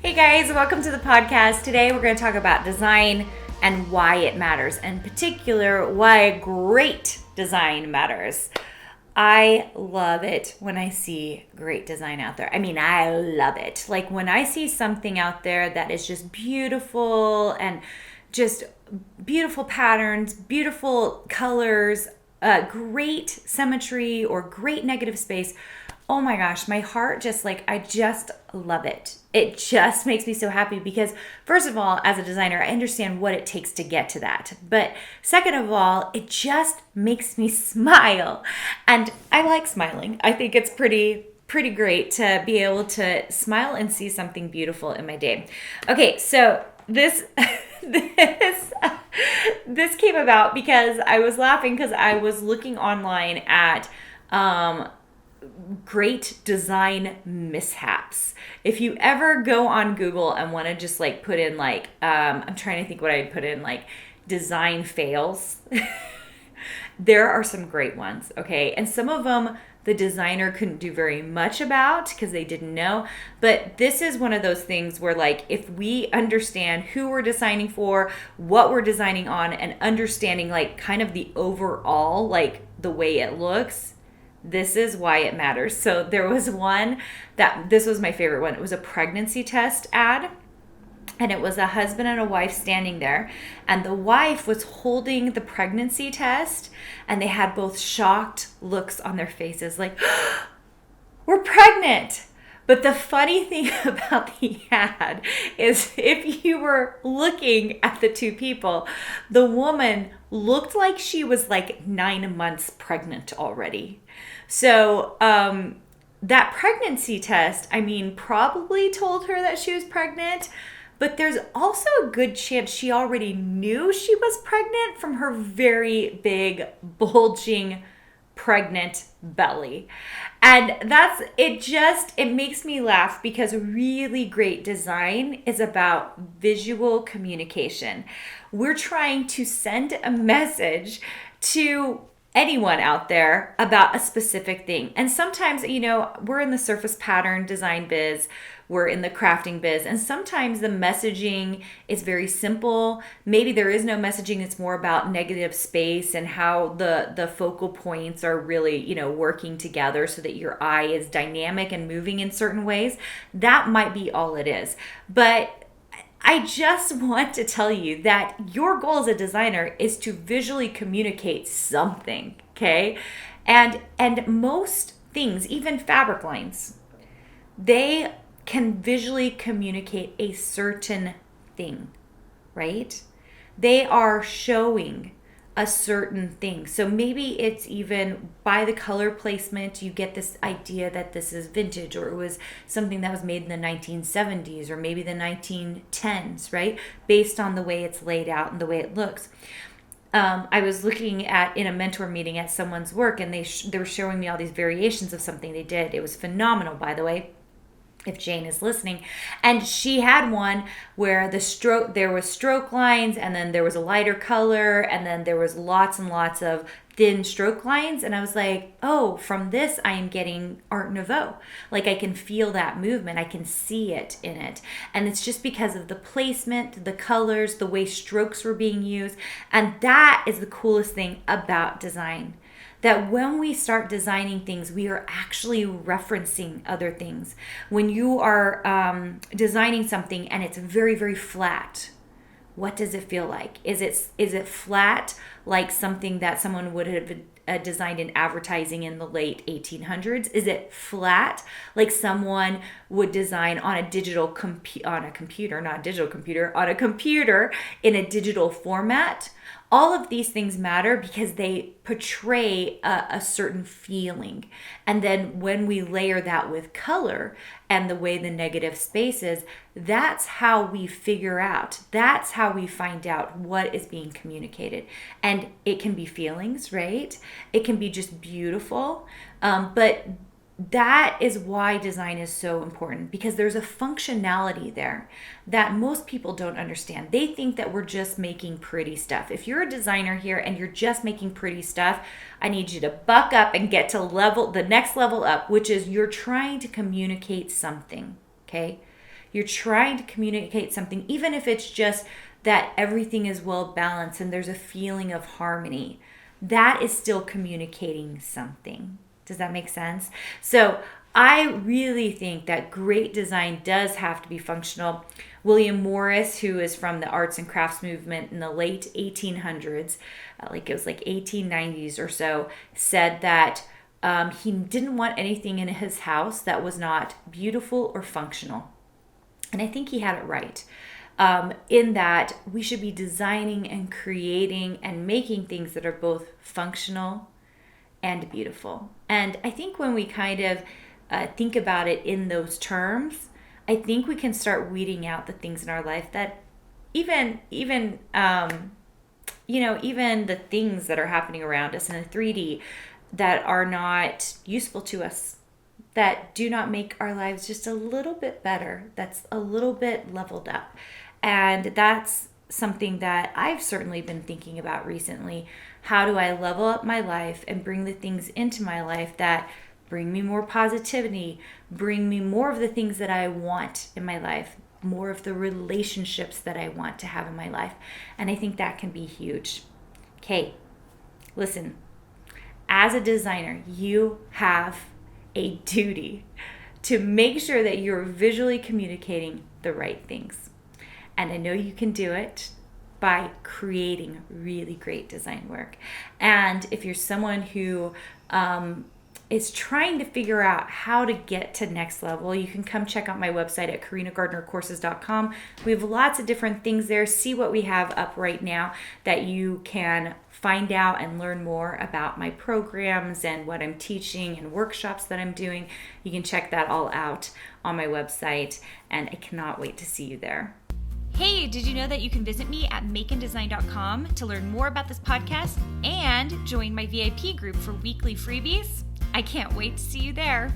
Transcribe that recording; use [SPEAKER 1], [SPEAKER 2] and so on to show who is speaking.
[SPEAKER 1] Hey guys, welcome to the podcast. Today we're going to talk about design and why it matters, in particular, why great design matters. I love it when I see great design out there. I love it. Like when I see something out there that is just beautiful and just beautiful patterns, beautiful colors, great symmetry, or great negative space. Oh my gosh, my heart I just love it. It just makes me so happy because, first of all, as a designer, I understand what it takes to get to that. But second of all, it just makes me smile. And I like smiling. I think it's pretty great to be able to smile and see something beautiful in my day. Okay, so this this came about because I was laughing because I was looking online at great design mishaps. If you ever go on Google and want to just put in I'm trying to think what I'd put in, design fails, there are some great ones, okay? And some of them the designer couldn't do very much about because they didn't know. But this is one of those things where if we understand who we're designing for, what we're designing on, and understanding kind of the overall, the way it looks, this is why it matters. So there was one this was my favorite one. It was a pregnancy test ad. And it was a husband and a wife standing there. And the wife was holding the pregnancy test. And they had both shocked looks on their faces. We're pregnant. But the funny thing about the ad is if you were looking at the two people, the woman looked like she was 9 months pregnant already. So that pregnancy test, probably told her that she was pregnant. But there's also a good chance she already knew she was pregnant from her very big, bulging, pregnant belly. And it makes me laugh because really great design is about visual communication. We're trying to send a message to anyone out there about a specific thing. And sometimes, we're in the surface pattern design biz, we're in the crafting biz, and sometimes the messaging is very simple. Maybe there is no messaging. It's more about negative space and how the focal points are really, working together so that your eye is dynamic and moving in certain ways. That might be all it is. But I just want to tell you that your goal as a designer is to visually communicate something, okay? And most things, even fabric lines, they can visually communicate a certain thing, right? They are showing a certain thing. So maybe it's even by the color placement, you get this idea that this is vintage, or it was something that was made in the 1970s or maybe the 1910s, right? Based on the way it's laid out and the way it looks. I was looking in a mentor meeting at someone's work, and they were showing me all these variations of something they did. It was phenomenal, by the way, if Jane is listening. And she had one where there was stroke lines, and then there was a lighter color, and then there was lots and lots of thin stroke lines. And I was like, oh, from this I am getting Art Nouveau. I can feel that movement. I can see it in it. And it's just because of the placement, the colors, the way strokes were being used. And that is the coolest thing about design. That when we start designing things, we are actually referencing other things. When you are designing something and it's very, very flat, what does it feel like? Is it flat like something that someone would have designed in advertising in the late 1800s? Is it flat like someone would design on a computer in a digital format? All of these things matter because they portray a certain feeling. And then when we layer that with color and the way the negative space is, that's how we figure out, that's how we find out what is being communicated. And it can be feelings, right? It can be just beautiful. But that is why design is so important, because there's a functionality there that most people don't understand. They think that we're just making pretty stuff. If you're a designer here and you're just making pretty stuff, I need you to buck up and get to the next level up, which is you're trying to communicate something, okay? You're trying to communicate something, even if it's just that everything is well balanced and there's a feeling of harmony. That is still communicating something. Does that make sense? So I really think that great design does have to be functional. William Morris, who is from the arts and crafts movement in the late 1800s, like it was like 1890s or so, said that he didn't want anything in his house that was not beautiful or functional. And I think he had it right. In that we should be designing and creating and making things that are both functional and beautiful. And I think when we kind of think about it in those terms, I think we can start weeding out the things in our life that even the things that are happening around us in a 3D that are not useful to us, that do not make our lives just a little bit better, that's a little bit leveled up. And that's something that I've certainly been thinking about recently. How do I level up my life and bring the things into my life that bring me more positivity, bring me more of the things that I want in my life, more of the relationships that I want to have in my life? And I think that can be huge. Okay, listen, as a designer, you have a duty to make sure that you're visually communicating the right things. And I know you can do it by creating really great design work. And if you're someone who is trying to figure out how to get to next level, you can come check out my website at carinagardnercourses.com. We have lots of different things there. See what we have up right now that you can find out and learn more about my programs and what I'm teaching and workshops that I'm doing. You can check that all out on my website, and I cannot wait to see you there.
[SPEAKER 2] Hey, did you know that you can visit me at makeanddesign.com to learn more about this podcast and join my VIP group for weekly freebies? I can't wait to see you there.